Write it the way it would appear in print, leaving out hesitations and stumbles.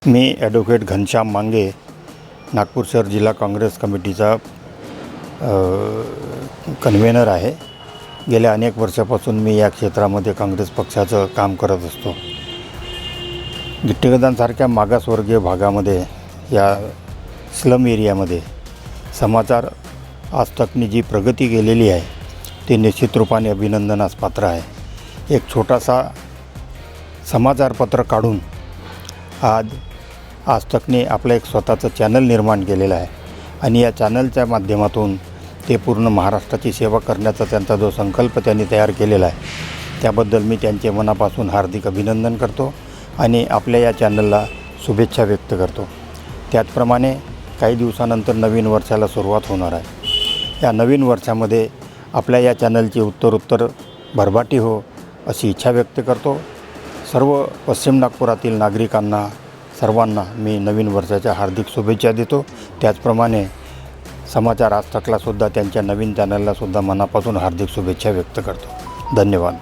मी advocate Ghanshyam मांगे, नागपूर शहर जिल्हा काँग्रेस कमिटीचा कन्व्हेनर आहे. गेल्या अनेक वर्षापासून मी या क्षेत्रामध्ये काँग्रेस पक्षाचं काम करत असतो. गिट्टीगदांसारख्या मागासवर्गीय भागामध्ये, या स्लम एरियामध्ये समाचार आज तकनी जी प्रगती केलेली आहे ते निश्चित रूपाने अभिनंदनास पात्र आहे. एक छोटासा समाचारपत्र काढून आज तकने आपलं एक स्वतःचं चॅनल निर्माण केलेलं आहे आणि या चॅनलच्या माध्यमातून ते पूर्ण महाराष्ट्राची सेवा करण्याचा त्यांचा जो संकल्प त्यांनी तयार केलेला आहे त्याबद्दल मी त्यांचे मनापासून हार्दिक अभिनंदन करतो आणि आपल्या या चॅनलला शुभेच्छा व्यक्त करतो. त्याचप्रमाणे काही दिवसानंतर नवीन वर्षाला सुरुवात होणार आहे. या नवीन वर्षामध्ये आपल्या या चॅनलची उत्तरोत्तर भरभराटी हो अशी इच्छा व्यक्त करतो. सर्व पश्चिम नागपुरातील नागरिकांना सर्वांना मी नवीन वर्षाच्या हार्दिक शुभेच्छा देतो. त्याचप्रमाणे समाचार आज तकलासुद्धा त्यांच्या नवीन चॅनललासुद्धा मनापासून हार्दिक शुभेच्छा व्यक्त करतो. धन्यवाद.